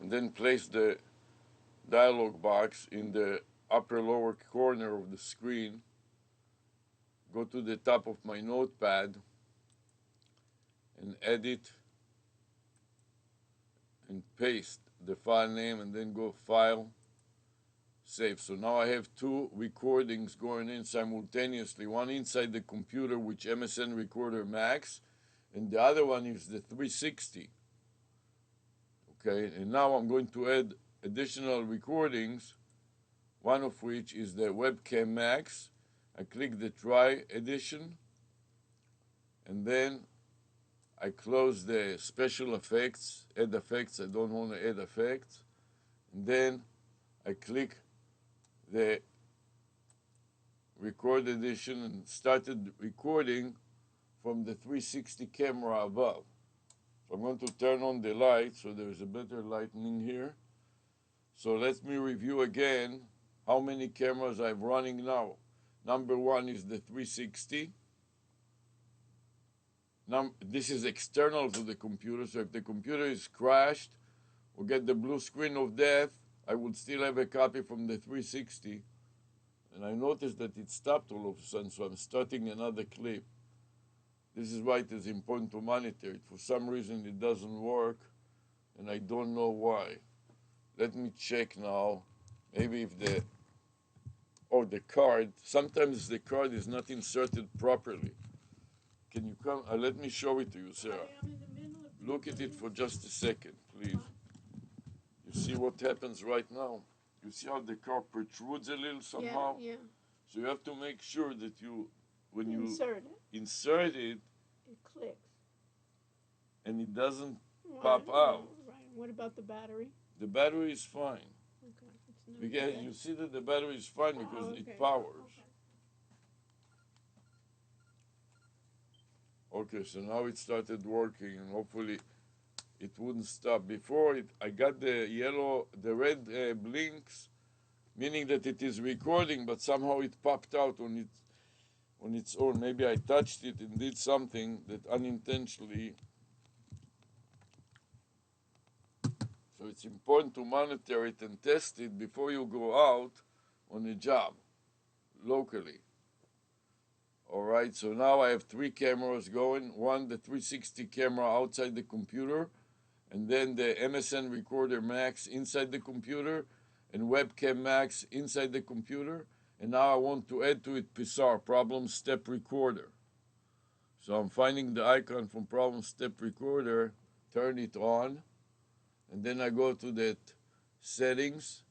and then place the dialog box in the upper lower corner of the screen. Go to the top of my notepad and edit and paste the file name, and then go File, Save. So now I have two recordings going in simultaneously, one inside the computer, which MSN Recorder Max, and the other one is the 360. Okay, and now I'm going to add additional recordings, one of which is the Webcam Max. I click the Try Edition, and then I close the Special Effects, Add Effects. I don't want to add effects. And then I click the Record Edition and started recording from the 360 camera above. So I'm going to turn on the light so there's a better lighting here. So let me review again how many cameras I'm running now. Number one is the 360. This is external to the computer, so if the computer is crashed or get the blue screen of death, I would still have a copy from the 360. And I noticed that it stopped all of a sudden, so I'm starting another clip. This is why it is important to monitor it. For some reason it doesn't work, and I don't know why. Let me check now. Maybe if the card, sometimes the card is not inserted properly. Can you come? Let me show it to you, Sarah. Look at it for just a second, please. You see what happens right now? You see how the card protrudes a little somehow? Yeah. So you have to make sure that when you insert it, it clicks. And it doesn't pop out. Right. What about the battery? The battery is fine. Okay. Because you see that the battery is fine because it powers. Okay, so now it started working, and hopefully it wouldn't stop. Before I got the red blinks, meaning that it is recording, but somehow it popped out on its own. Maybe I touched it and did something that unintentionally. So it's important to monitor it and test it before you go out on a job locally. All right, so now I have three cameras going. One, the 360 camera outside the computer, and then the MSN Recorder Max inside the computer, and Webcam Max inside the computer. And now I want to add to it PSR, Problem Step Recorder. So I'm finding the icon from Problem Step Recorder, turn it on, and then I go to that settings,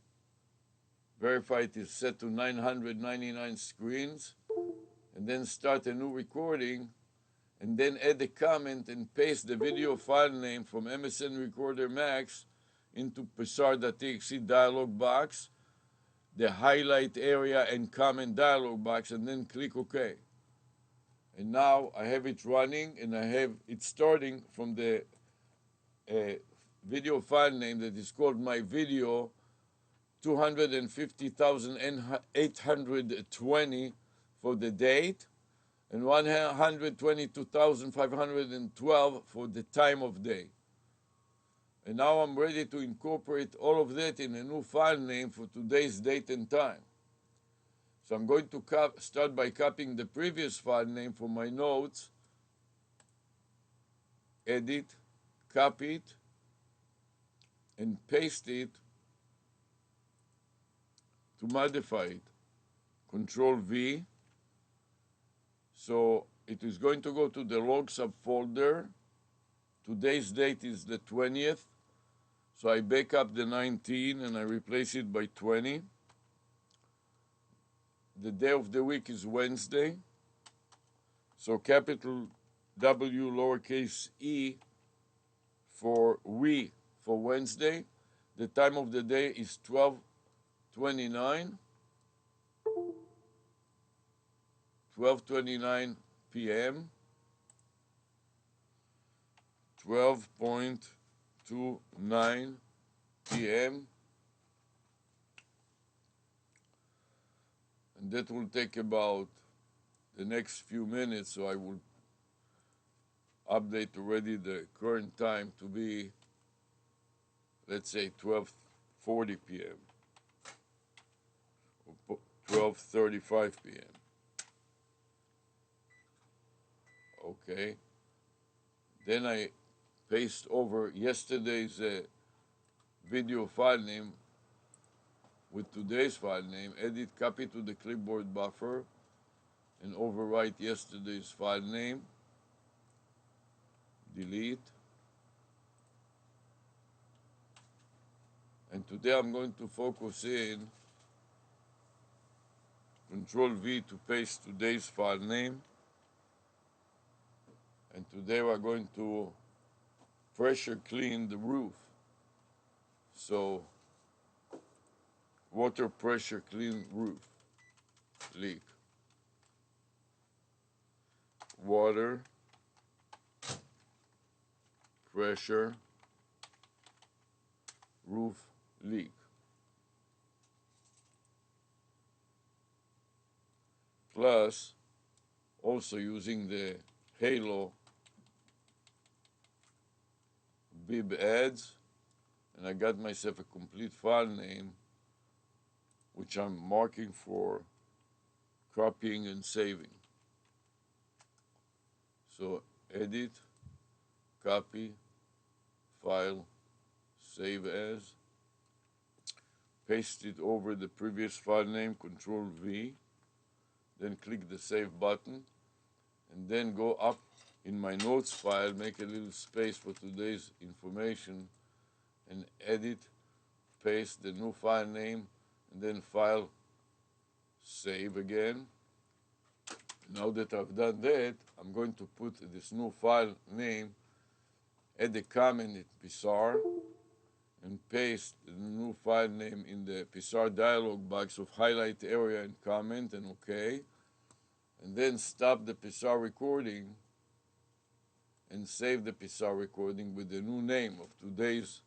verify it is set to 999 screens, and then start a new recording, and then add a comment and paste the video file name from MSN Recorder Max into psar.txt dialog box, the highlight area and comment dialog box, and then click OK. And now I have it running, and I have it starting from the video file name that is called My Video 250,820 for the date, and 122,512 for the time of day. And now I'm ready to incorporate all of that in a new file name for today's date and time. So I'm going to start by copying the previous file name from my notes, edit, copy it, and paste it to modify it. Control V. So it is going to go to the log subfolder. Today's date is the 20th. So I back up the 19 and I replace it by 20. The day of the week is Wednesday. So capital W, lowercase e for we for Wednesday. The time of the day is 12:29. 12:29 p.m. 12:29 p.m. And that will take about the next few minutes, so I will update already the current time to be let's say 12:40 p.m. or 12:35 p.m. Okay. Then I paste over yesterday's video file name with today's file name, edit, copy to the clipboard buffer, and overwrite yesterday's file name, delete. And today I'm going to focus in Control V to paste today's file name. And today we're going to pressure clean the roof. So, water pressure clean roof, leak. Water pressure roof leak. Plus, also using the Halo bib adds, and I got myself a complete file name which I'm marking for copying and saving. So edit, copy, file, save as, paste it over the previous file name, Control V, then click the save button, and then go up in my notes file, make a little space for today's information, and edit, paste the new file name, and then file, save again. Now that I've done that, I'm going to put this new file name, add a comment in Psar, and paste the new file name in the Psar dialog box of highlight area and comment, and OK. And then stop the Psar recording and save the Psar recording with the new name of today's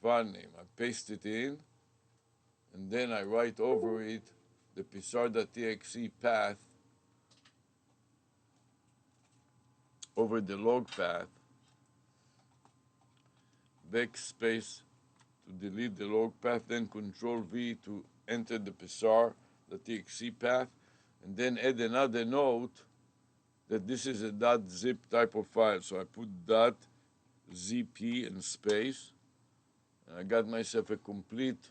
file name. I paste it in, and then I write over it the psar.txt path over the log path, backspace to delete the log path, then Control V to enter the psar.txt path, and then add another note that this is a .zip type of file. So I put .zp and space, and I got myself a complete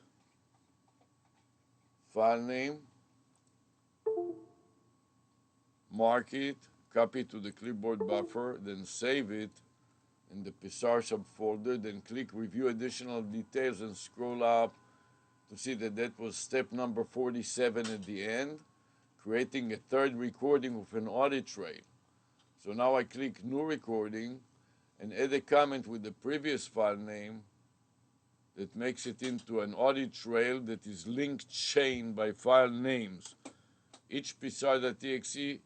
file name. Mark it, copy to the clipboard buffer, then save it in the Psar subfolder, then click Review Additional Details and scroll up to see that that was step number 47 at the end, creating a third recording of an audit trail. So now I click New Recording and add a comment with the previous file name that makes it into an audit trail that is linked chain by file names. Each psar.txt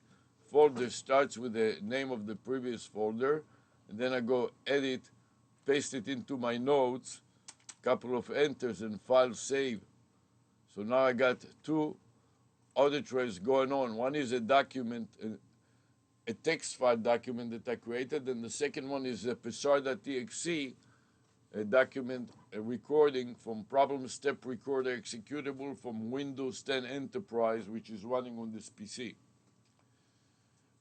folder starts with the name of the previous folder, and then I go edit, paste it into my notes, couple of enters, and file save. So now I got two audit trails going on. One is a document, a text file document that I created, and the second one is a psar.txt, a document, a recording from Problem Step Recorder executable from Windows 10 Enterprise, which is running on this PC.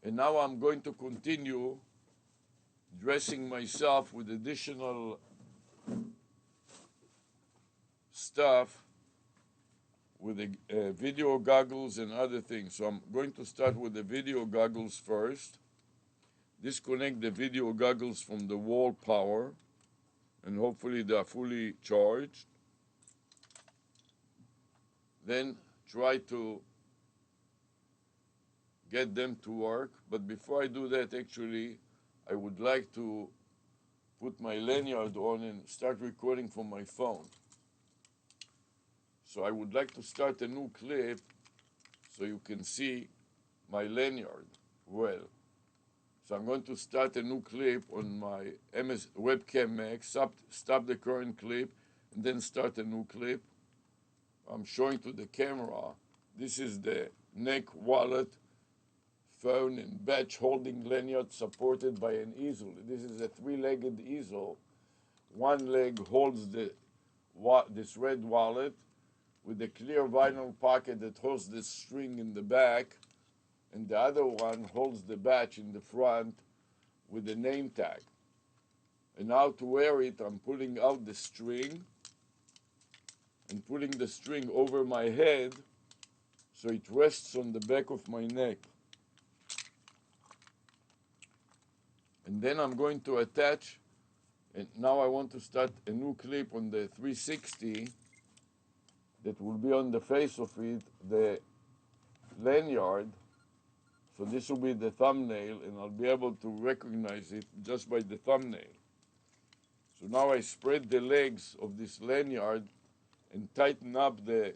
And now I'm going to continue dressing myself with additional stuff with the video goggles and other things. So I'm going to start with the video goggles first. Disconnect the video goggles from the wall power, and hopefully they are fully charged. Then try to get them to work. But before I do that, actually, I would like to put my lanyard on and start recording from my phone. So I would like to start a new clip so you can see my lanyard well. So I'm going to start a new clip on my MS webcam Max, stop the current clip, and then start a new clip. I'm showing to the camera. This is the neck, wallet, phone, and badge holding lanyard supported by an easel. This is a three-legged easel one leg holds this red wallet with a clear vinyl pocket that holds the string in the back, and the other one holds the badge in the front with the name tag. And now to wear it, I'm pulling out the string and putting the string over my head so it rests on the back of my neck. And then I'm going to attach, and now I want to start a new clip on the 360 that will be on the face of it, the lanyard. So this will be the thumbnail, and I'll be able to recognize it just by the thumbnail. So now I spread the legs of this lanyard and tighten up the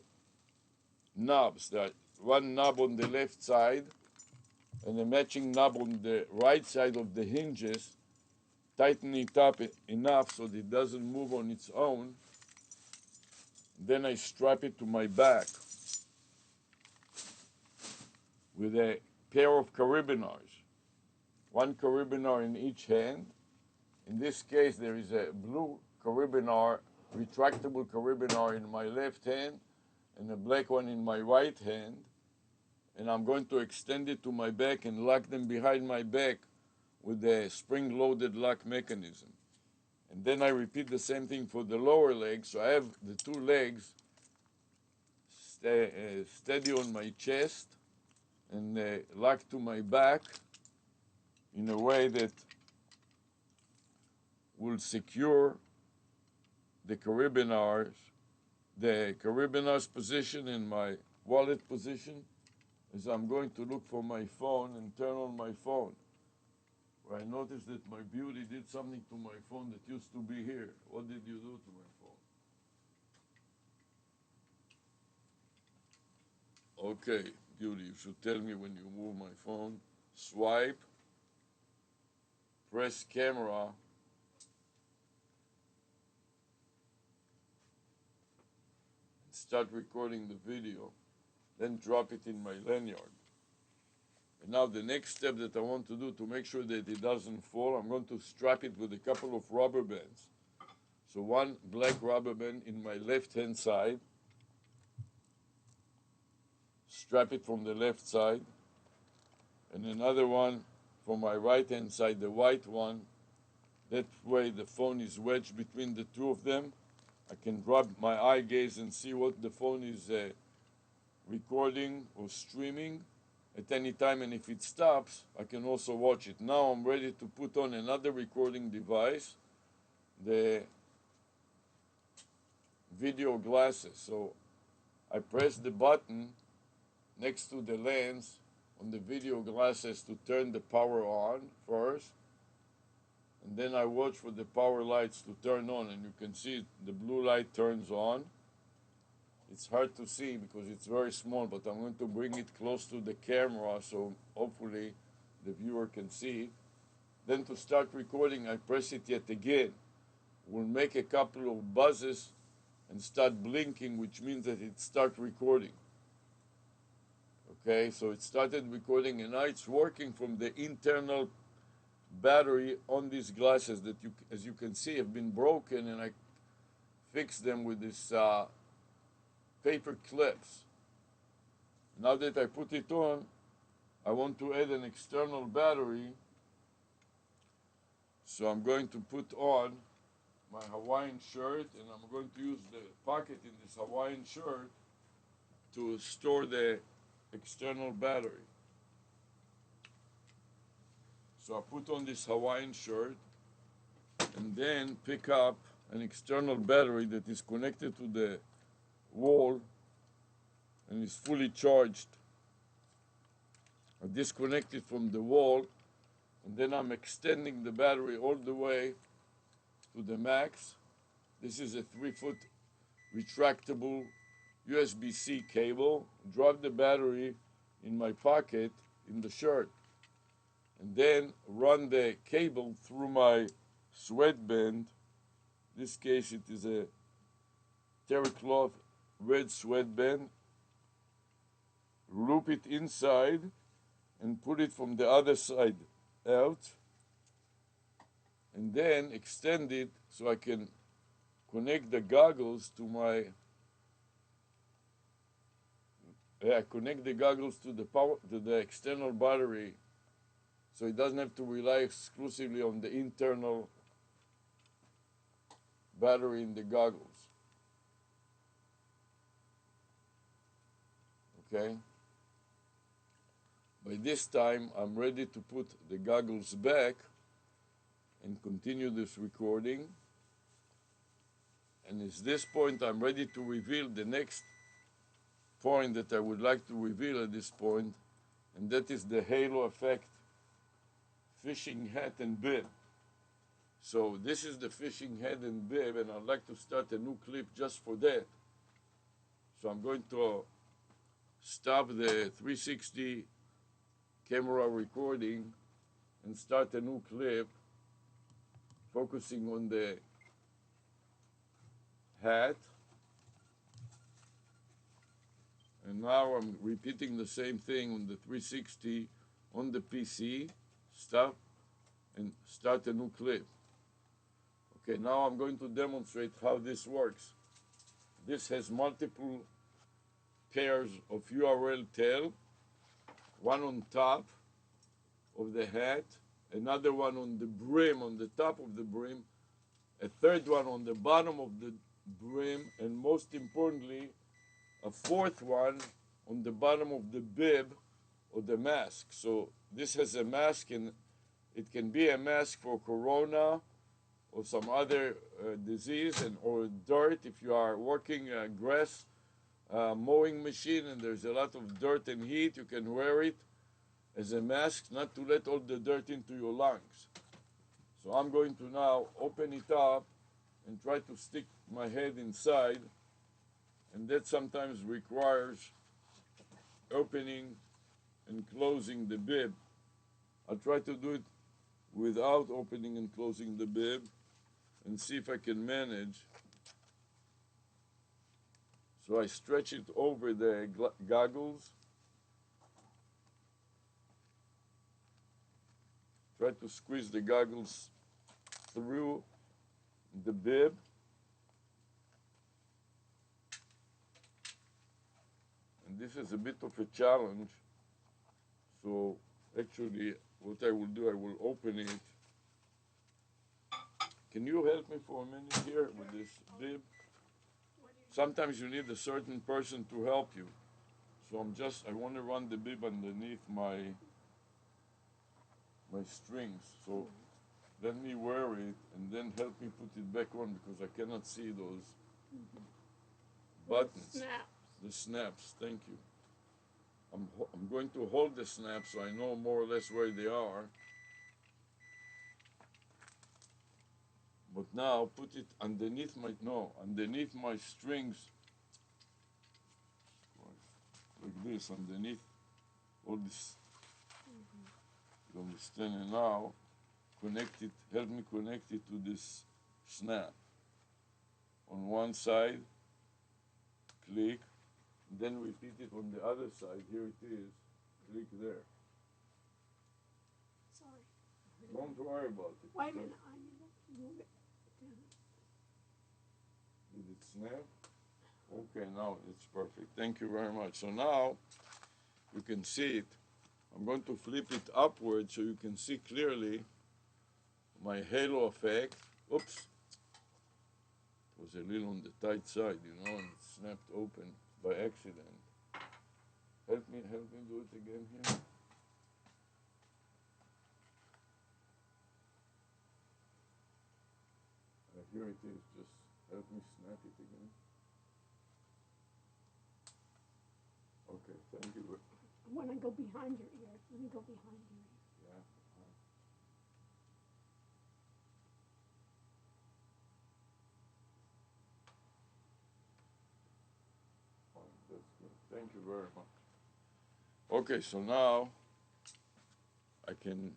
knobs. There are one knob on the left side and a matching knob on the right side of the hinges. Tighten it up enough so that it doesn't move on its own. Then I strap it to my back with a pair of carabiners. One carabiner in each hand. In this case, there is a blue carabiner, retractable carabiner in my left hand and a black one in my right hand. And I'm going to extend it to my back and lock them behind my back with a spring-loaded lock mechanism. And then I repeat the same thing for the lower leg. So I have the two legs steady on my chest and locked to my back in a way that will secure the carabiners position and my wallet position as I'm going to look for my phone and turn on my phone. Where I noticed that my beauty did something to my phone that used to be here. What did you do to my phone? Okay, beauty, you should tell me when you move my phone. Swipe, press camera, start recording the video, then drop it in my lanyard. And now the next step that I want to do to make sure that it doesn't fall, I'm going to strap it with a couple of rubber bands. So one black rubber band in my left hand side, strap it from the left side, and another one from my right hand side, the white one. That way the phone is wedged between the two of them. I can drop my eye gaze and see what the phone is recording or streaming at any time, and if it stops, I can also watch it. Now I'm ready to put on another recording device, the video glasses. So I press the button next to the lens on the video glasses to turn the power on first, and then I watch for the power lights to turn on, and you can see the blue light turns on. It's hard to see because it's very small, but I'm going to bring it close to the camera so hopefully the viewer can see it. Then to start recording, I press it yet again. We'll make a couple of buzzes and start blinking, which means that it starts recording. Okay, so it started recording, and now it's working from the internal battery on these glasses that, as you can see, have been broken, and I fixed them with this paper clips. Now that I put it on, I want to add an external battery. So I'm going to put on my Hawaiian shirt, and I'm going to use the pocket in this Hawaiian shirt to store the external battery. So I put on this Hawaiian shirt and then pick up an external battery that is connected to the wall and is fully charged. I disconnect it from the wall, and then I'm extending the battery all the way to the max. This is a 3-foot retractable USB-C cable. Drop the battery in my pocket in the shirt, and then run the cable through my sweatband. In this case, it is a terry cloth red sweatband. Loop it inside and put it from the other side out, and then extend it so I can connect the goggles to my connect the goggles to the power to the external battery, so it doesn't have to rely exclusively on the internal battery in the goggles. Okay? By this time, I'm ready to put the goggles back and continue this recording. And at this point, I'm ready to reveal the next point that I would like to reveal at this point, and that is the halo effect fishing hat and bib. So this is the fishing head and bib, and I'd like to start a new clip just for that. So I'm going to stop the 360 camera recording and start a new clip focusing on the hat. And now I'm repeating the same thing on the 360 on the PC. Stop and start a new clip. Okay, now I'm going to demonstrate how this works. This has multiple pairs of URL tail, one on top of the hat, another one on the brim, on the top of the brim, a third one on the bottom of the brim, and most importantly, a fourth one on the bottom of the bib or the mask. So this has a mask, and it can be a mask for corona or some other disease, and or dirt. If you are working a grass mowing machine and there's a lot of dirt and heat, you can wear it as a mask, not to let all the dirt into your lungs. So I'm going to now open it up and try to stick my head inside, and that sometimes requires opening and closing the bib. I'll try to do it without opening and closing the bib and see if I can manage. So I stretch it over the goggles, try to squeeze the goggles through the bib. And this is a bit of a challenge. So actually what I will do, I will open it. Can you help me for a minute here with this bib? Sometimes you need a certain person to help you. So I want to run the bib underneath my strings. So let me wear it and then help me put it back on, because I cannot see those buttons. The snaps. The snaps, thank you. I'm going to hold the snaps so I know more or less where they are. But now put it underneath underneath my strings, like this, underneath all this. You understand? And now connect it, help me connect it to this snap. On one side, click, then repeat it on the other side. Here it is, click there. Sorry. Don't worry about it. Wait a minute, I need to move it down. Did it snap? Okay, now it's perfect. Thank you very much. So now you can see it. I'm going to flip it upward so you can see clearly my halo effect. Oops. It was a little on the tight side, and it snapped open by accident. Help me do it again here. Here it is, just help me snap it again. Okay, thank you. I want to go behind your ear. Let me go behind your ear. Yeah. That's good. Thank you very much. Okay, so now I can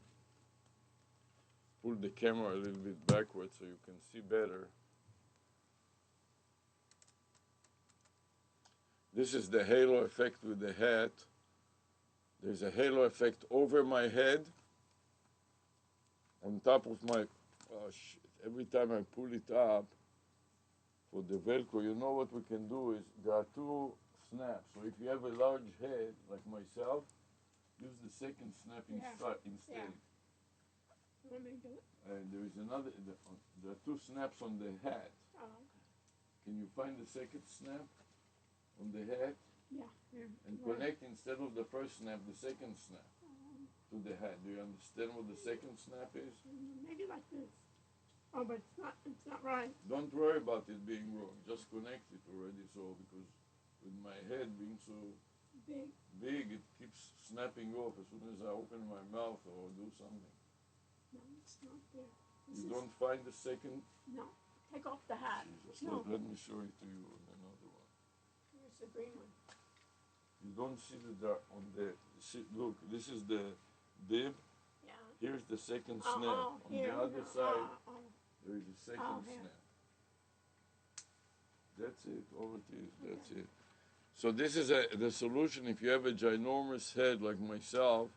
pull the camera a little bit backwards so you can see better. This is the halo effect with the hat. There's a halo effect over my head, on top of my, every time I pull it up for the Velcro, you know what we can do is there are two snaps. So if you have a large head like myself, use the second snap instead. Yeah. You want me to do it? And there is another. There are two snaps on the hat. Oh, okay. Can you find the second snap on the hat? Yeah. Here. And Right. connect instead of the first snap, the second snap to the hat. Do you understand what the second snap is? Maybe like this. Oh, but it's not. It's not right. Don't worry about it being wrong. Just connect it already. So because with my head being so big, it keeps snapping off as soon as I open my mouth or do something. No, it's not there. You don't find the second? No. Take off the hat. Jesus, No. let me show it to you on another one. Here's the green one. You don't see the dark on the. See, look, this is the bib. Yeah. Here's the second snap. On here, the other side, there is a second here. snap. That's it. All it is. That's it. So this is the solution. If you have a ginormous head like myself,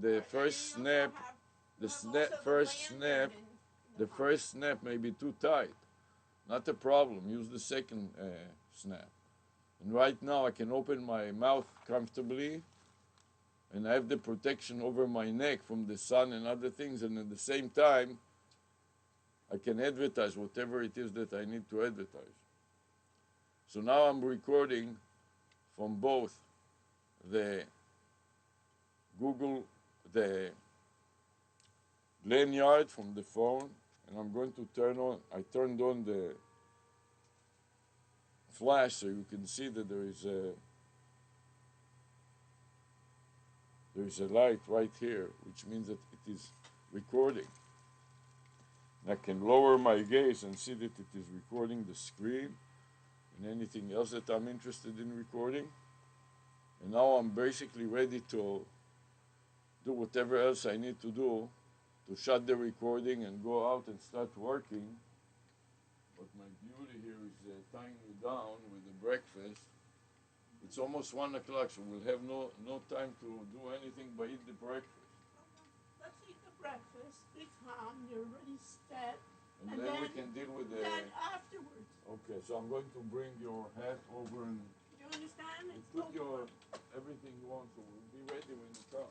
the first snap, the first snap may be too tight. Not a problem. Use the second snap. And right now I can open my mouth comfortably, and I have the protection over my neck from the sun and other things, and at the same time I can advertise whatever it is that I need to advertise. So now I'm recording from both the Google, the lanyard from the phone, and I'm going to I turned on the flash so you can see that there is a light right here, which means that it is recording. And I can lower my gaze and see that it is recording the screen and anything else that I'm interested in recording. And now I'm basically ready to do whatever else I need to do to shut the recording and go out and start working. But my beauty here is tying me down with the breakfast. It's almost 1 o'clock, so we'll have no time to do anything but eat the breakfast. Let's eat the breakfast. It's hot. You're already set. And then we can deal with the. Then afterwards. Okay, so I'm going to bring your hat over and. Do you understand? And put your everything you want, so we'll be ready when you come.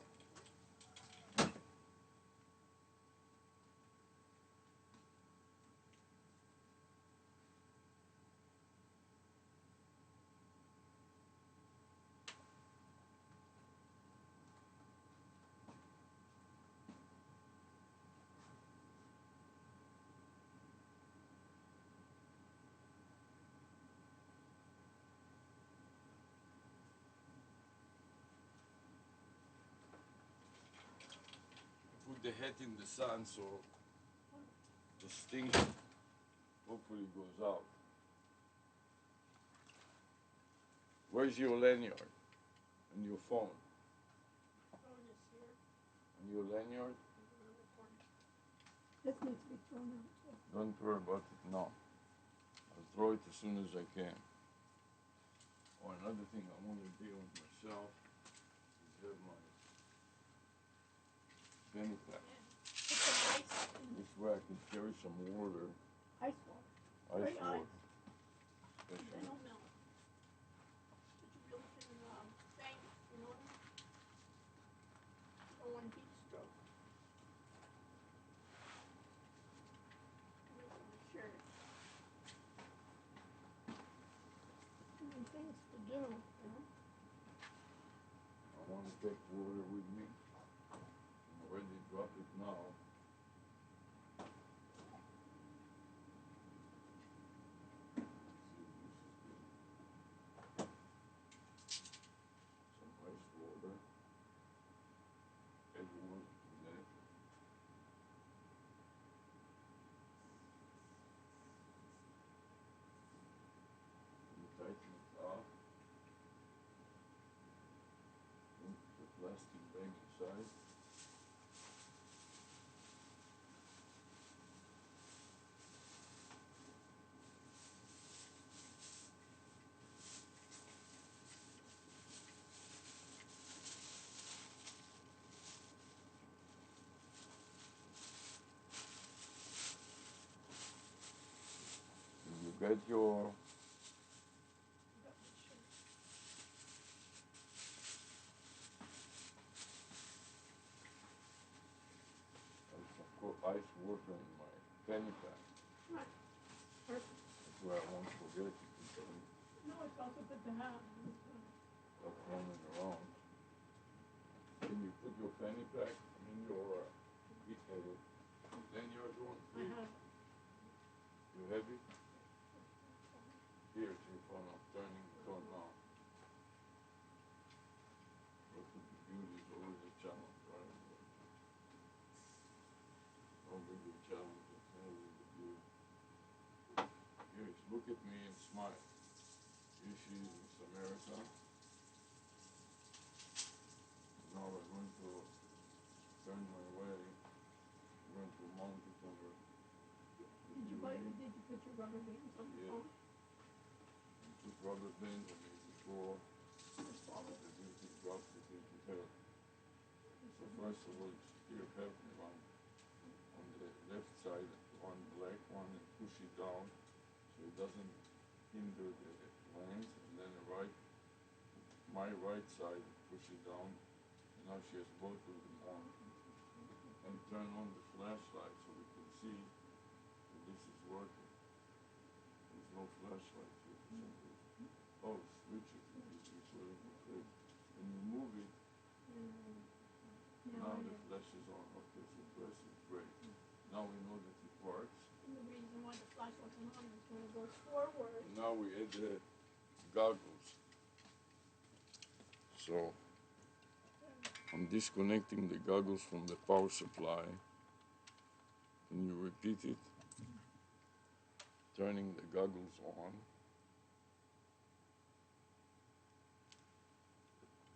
Put the hat in the sun so the sting hopefully goes out. Where's your lanyard and your phone? Phone is here. And your lanyard? On the corner. This needs to be thrown out too. Don't worry about it now. I'll throw it as soon as I can. Oh, another thing I want to deal with myself is have my penny pack. Put some ice in This way I can carry some water. ice water. Ice Very water. ice. Then Especially. it'll melt. But you really can think, you know? You don't want heat stroke. Here's my shirt. Too many things to do, you know? I want to take water with me. I'm already dropped it now. Some ice water. Add water to that. You tighten it up. Don't put the plastic bag inside. get your Got my shirt. ice water in my penny pack. Right. Perfect. That's where I won't forget it. No, it's also good to have. Stop running around. Can you put your penny pack in your then you're doing I free? have. You have it? Here, it's your phone. I'm turning it on now. What could be beauty is always a challenge, right? No bigger challenge than handling the beauty. Here, look at me and smile. Here she is, Miss America. Now we're going to turn my way. I'm going to mount it on her. Did you put your rubber bands on the Yeah. phone? And put rubber bands on me before the beauty drops it into her. So first of all, here, help me on the left side, one black one, and push it down so it doesn't hinder the lens, and then my right side, push it down, and now she has both of them on. And turn on the flashlight so we can see that this is working. There's no flashlight here for some reason. Oh, switch it, you put it in the face. When you move it, now the flash is on. Okay, so press it, great. Now we know that it works. And the reason why the flash wasn't on is when it goes forward. Now we add the goggles. So I'm disconnecting the goggles from the power supply. Can you repeat it? Turning the goggles on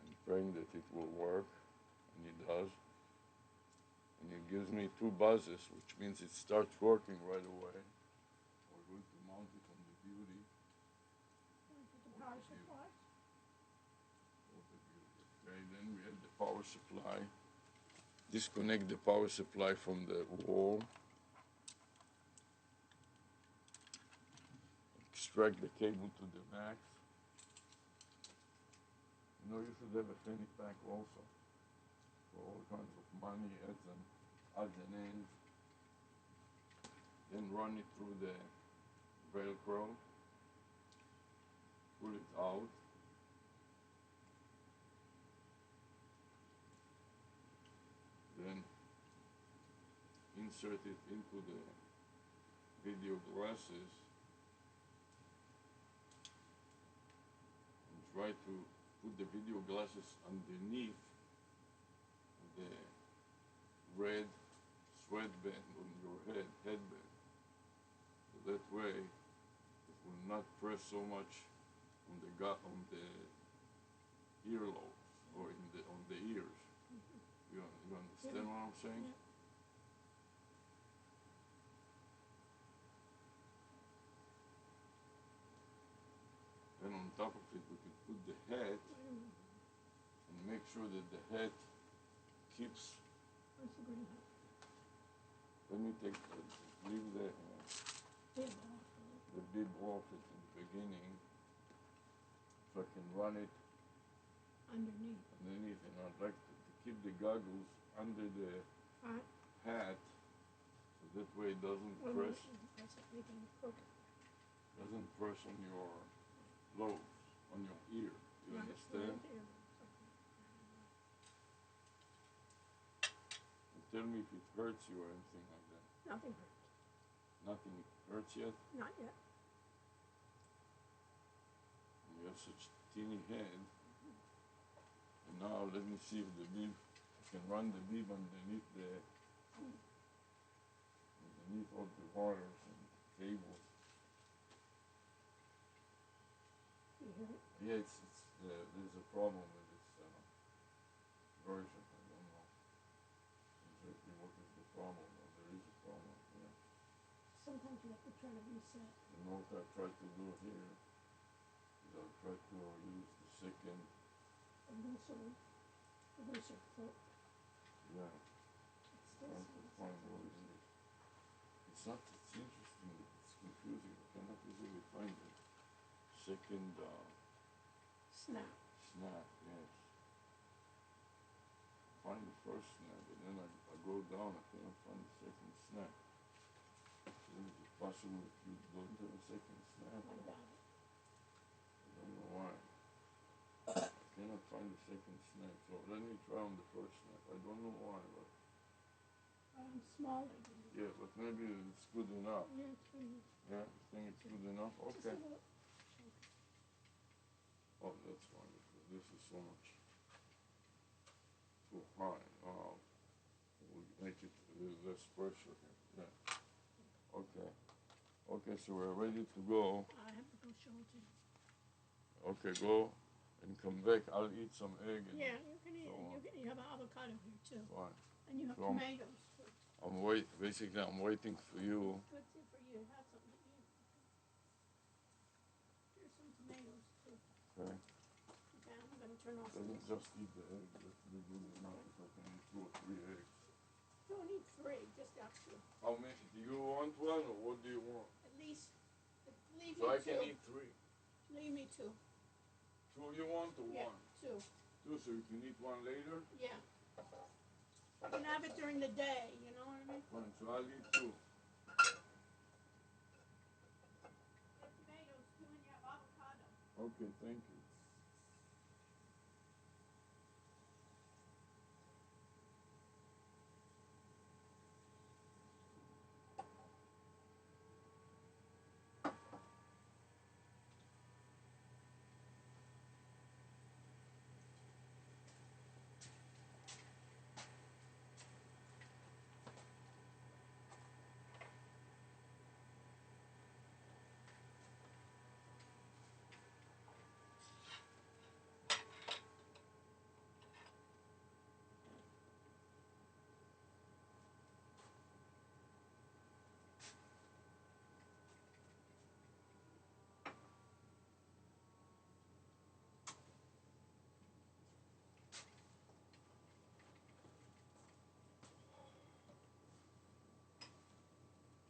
and praying that it will work, and it does. And it gives me 2 buzzes, which means it starts working right away. We're going to mount it on the beauty. The power supply. Okay, then we have the power supply. Disconnect the power supply from the wall. Extract the cable to the max. You know, you should have a fanny pack also for all kinds of money, odds and ends. Then run it through the Velcro. Pull it out. Then insert it into the video glasses and try to put the video glasses underneath the red sweatband on your headband. So that way it will not press so much on the earlobes or on the ears. You understand what I'm saying? Yeah. Then on top of it, we can put the hat and make sure that the hat keeps. Where's the green hat? Let me leave Big the bib off at the beginning, so I can run it underneath. and I'd like to keep the goggles under the hat, so that way it doesn't press on your lobes, on your ear. You understand? And tell me if it hurts you or anything like that. Nothing hurts. Nothing hurts yet? Not yet. You have such teeny head. And now let me see if the bib, I can run the bib underneath all the wires and cables. You hear it? Yeah, there's a problem with this version. I don't know exactly what is the problem, but there is a problem. Yeah. Sometimes you have to try to reset. And what I try to do here is I try to use the second. A looser clip. Yeah. It's still Trying to find what is it. It's not. It's interesting. It's confusing. I cannot easily second Snap. snap, yes. Find the first snap, and then I go down, I can't find the second snap. So is it possible if you don't have a second snap? I got it. I don't know why. I cannot find the second snap, so let me try on the first snap. I don't know why, but Smaller. yeah, but maybe it's good enough. Yeah, it's good. Yeah, you think it's good enough? Just Okay. a little. Oh, that's wonderful. This is so much too high. Oh, we'll make it a little less pressure here. Yeah. Okay. Okay, so we're ready to go. I have to go show it to you. Okay, go and come back. I'll eat some egg. And Yeah, you can eat so it. You have an avocado here too. fine. And you have So tomatoes too. basically I'm waiting for you. It's good for you to have something to eat. Here's some tomatoes too. Okay. Okay, I'm gonna turn off Let me this. just eat the egg. That will be good enough if I can eat 2 or 3 eggs. Don't need 3, just extra. How many? Do you want one or what do you want? At least, leave So me I 2. can eat 3. Leave me 2. 2 you want or Yeah, 1? 2. 2, so you can eat 1 later? Yeah. You can have it during the day, you know what I mean? Fine, so I'll eat 2. You have tomatoes too and you have avocado. Okay, thank you.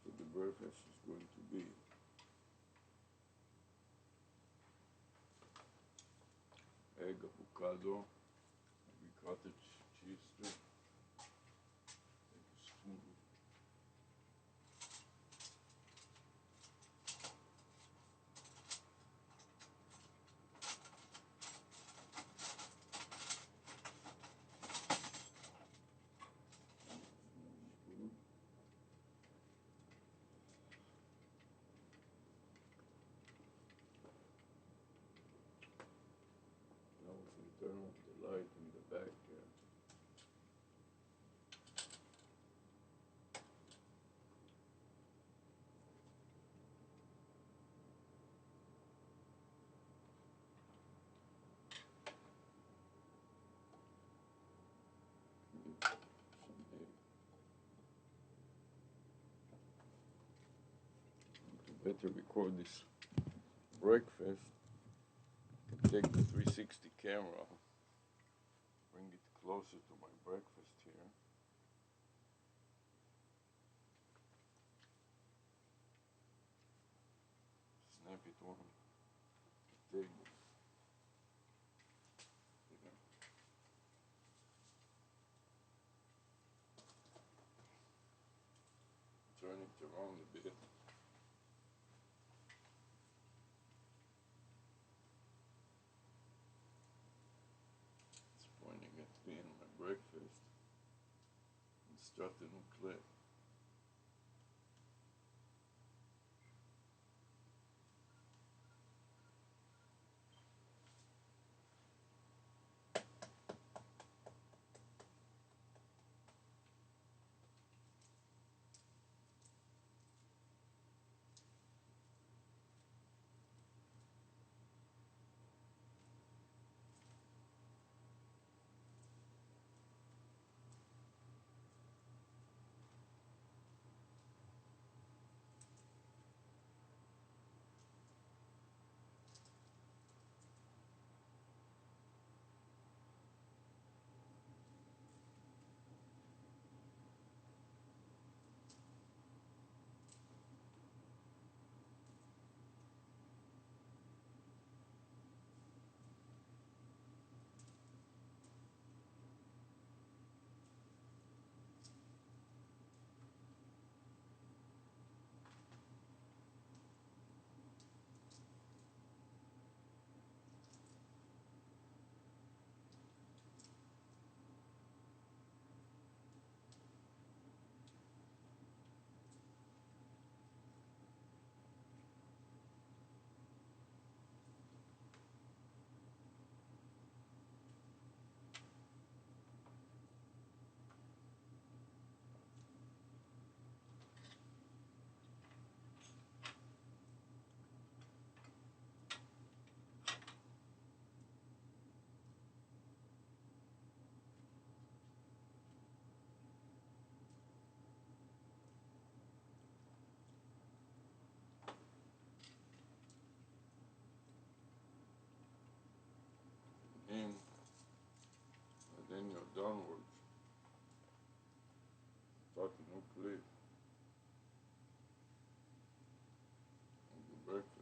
So the breakfast is going to be egg, avocado, maybe cottage cheese too. Take a spoon. Spoon. Now we can turn off the light in the back here. Some egg. To better record this breakfast, I can take the 360 camera, bring it closer to my breakfast here. Snap it on the table. Yeah. Turn it around a bit. It's pointing at me in my breakfast. And start a new clip. downwards. Start a new clip on the breakfast.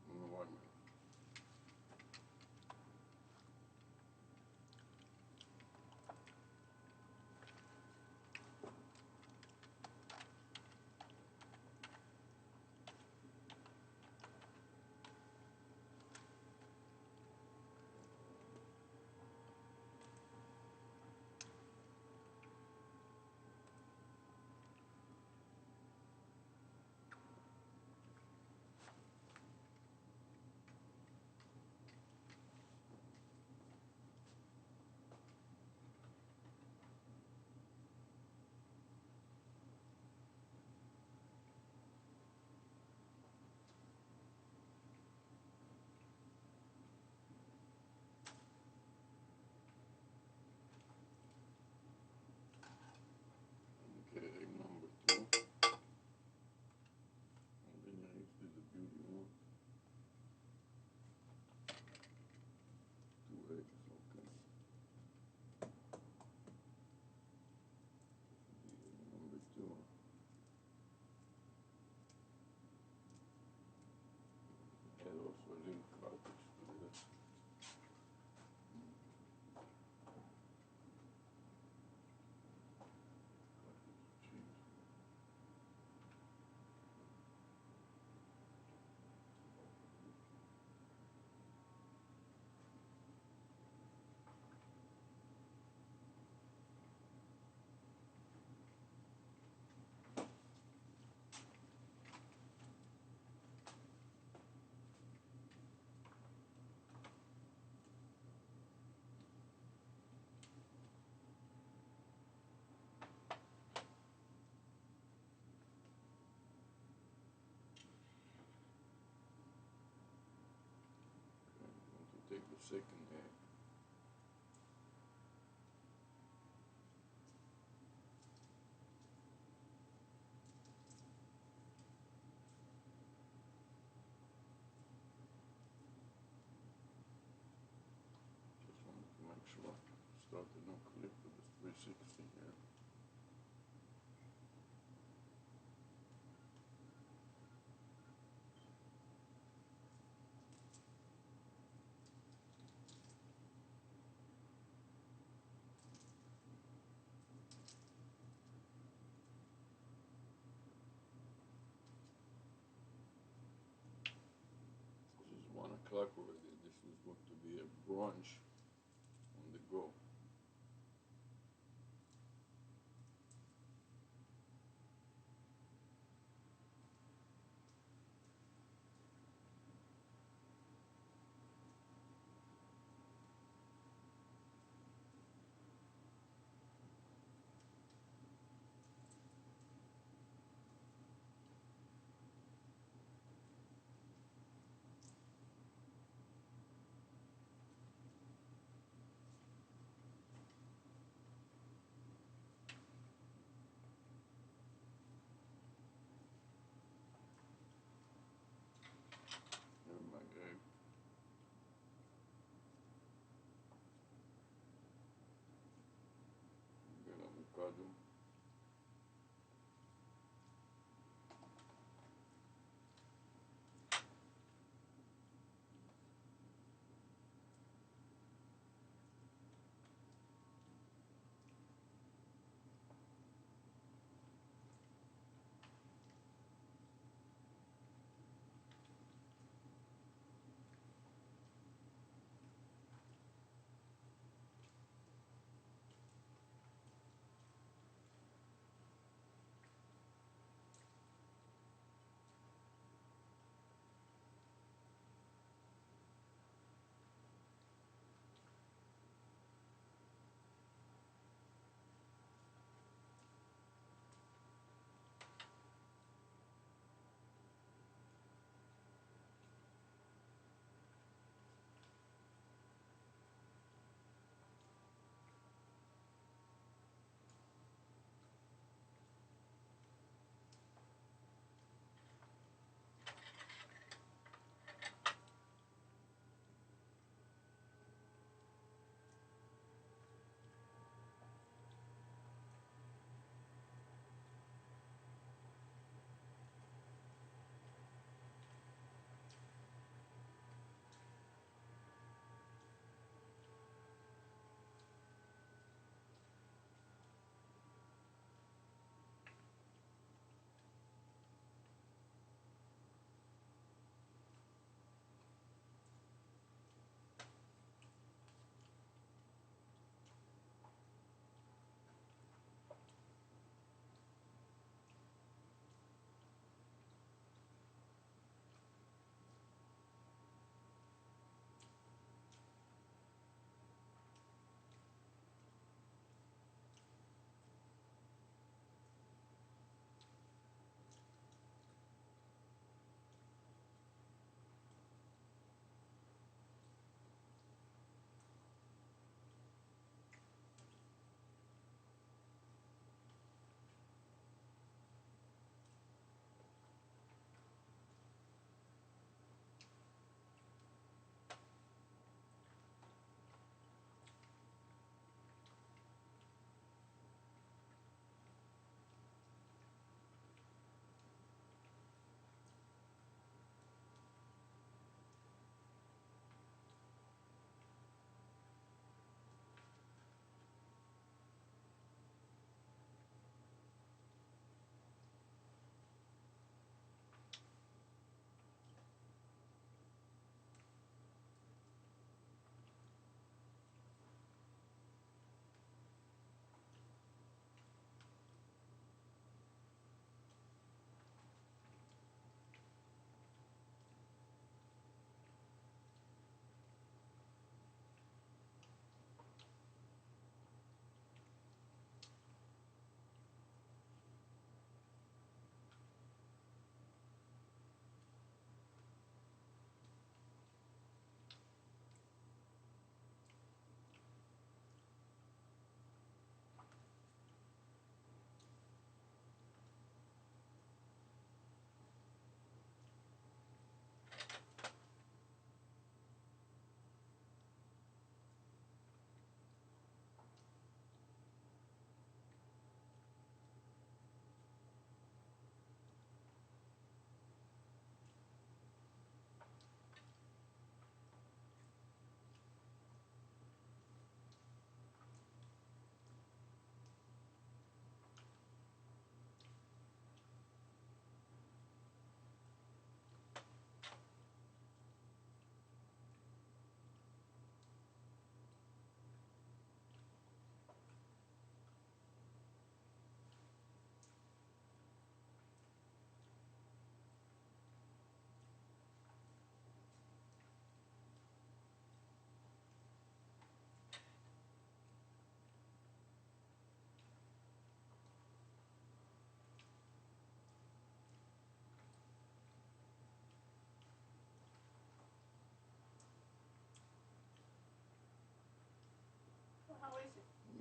No, wait a minute. Okay, number 2. And then I use the beauty one. 2 eggs, okay. Number 2. Add also a little cartridge to this. Cheese. Okay, I'm going to take the second egg. Just wanted to make sure. Start a new clip with the 360 here. This is 1 o'clock already. This is going to be a brunch on the go.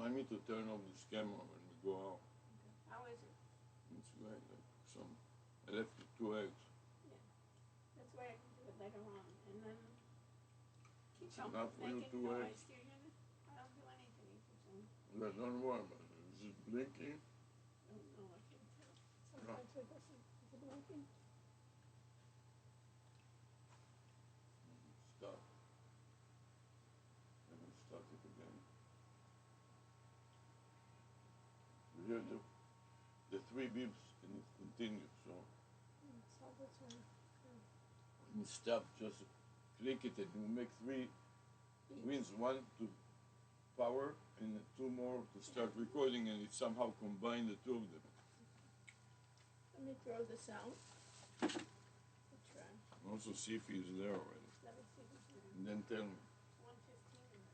Remind me to turn off this camera when we go out. Okay. How is it? It's like some. I left it 2 eggs. Yeah. That's why I can do it later on. And then keep It's enough for you, making 2 noise. eggs. Do you hear it? I don't do anything if it's on. Yeah, don't worry about it. Is it blinking? I don't know. I can't tell. No. Sometimes it doesn't. Is it blinking? Stop. And then start it again. You hear the 3 beeps and it continues. So So this one. when you stop, just click it and you make 3 wins. 1 to power and 2 more to start recording, and it somehow combine the 2 of them. Let me throw this out. The trash. And also see if he's there already. Let me see if it's there. And then tell me. 1:15 already.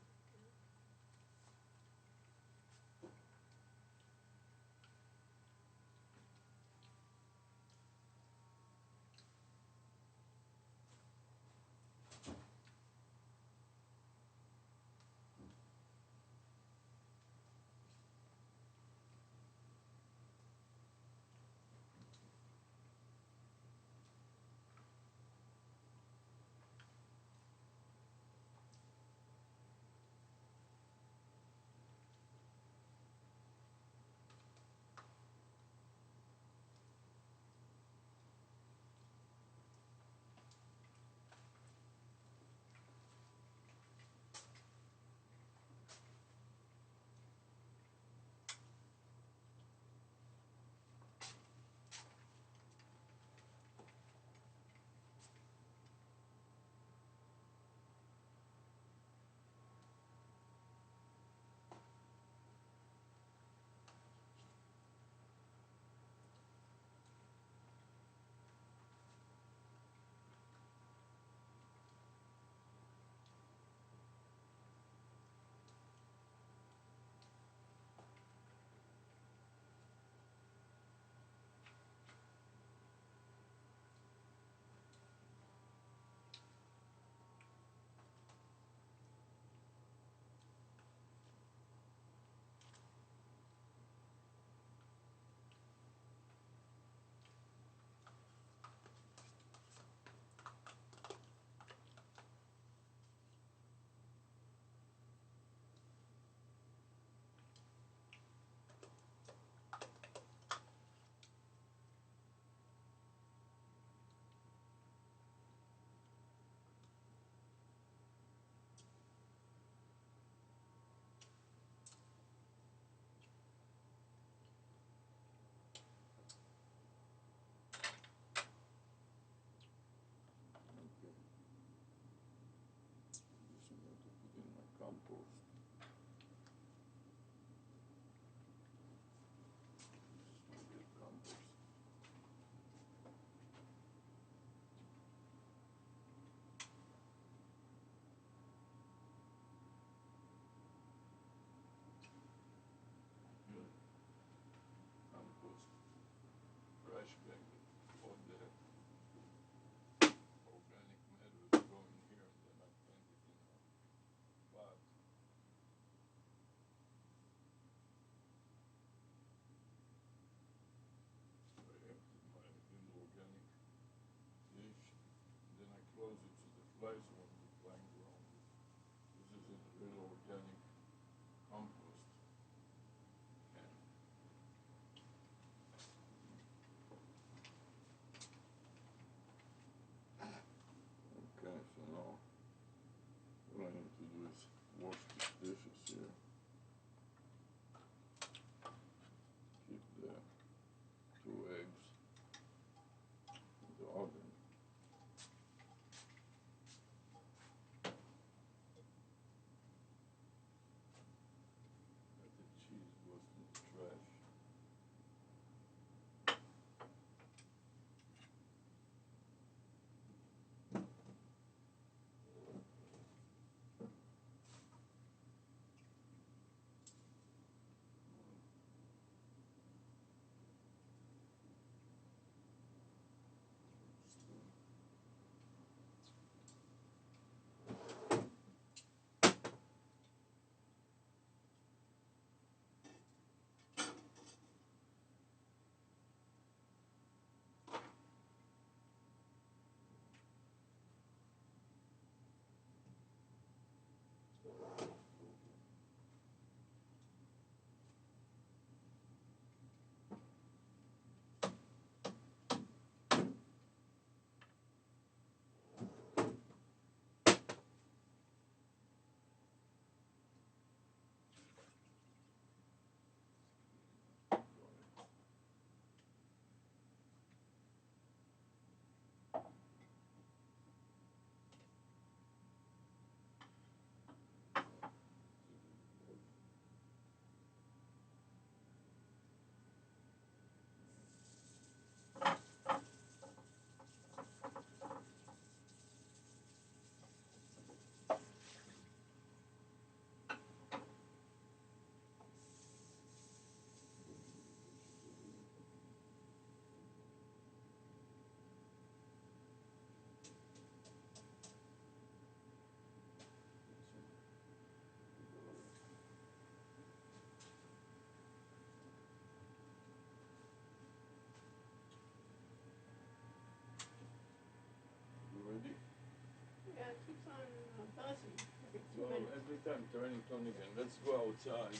second time turning on again. Let's go outside.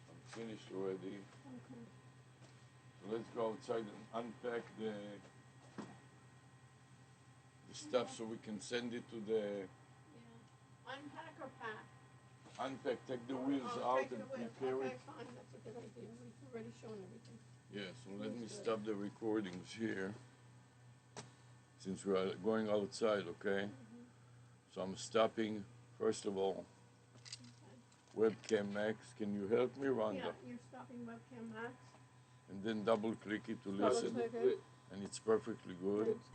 I'm finished already. Okay. So let's go outside and unpack the stuff so we can send it to the Yeah. Unpack or pack? unpack. Take the wheels Oh, out take and the wheels. prepare Okay, it. fine, that's a good idea. We've already shown everything. Yeah, so let me Understood. stop the recordings here since we are going outside, okay? So I'm stopping, first of all, Webcam Max. Can you help me, Rhonda? Yeah, you're stopping webcam max. And then double click it to Double listen. click it. And it's perfectly good. It's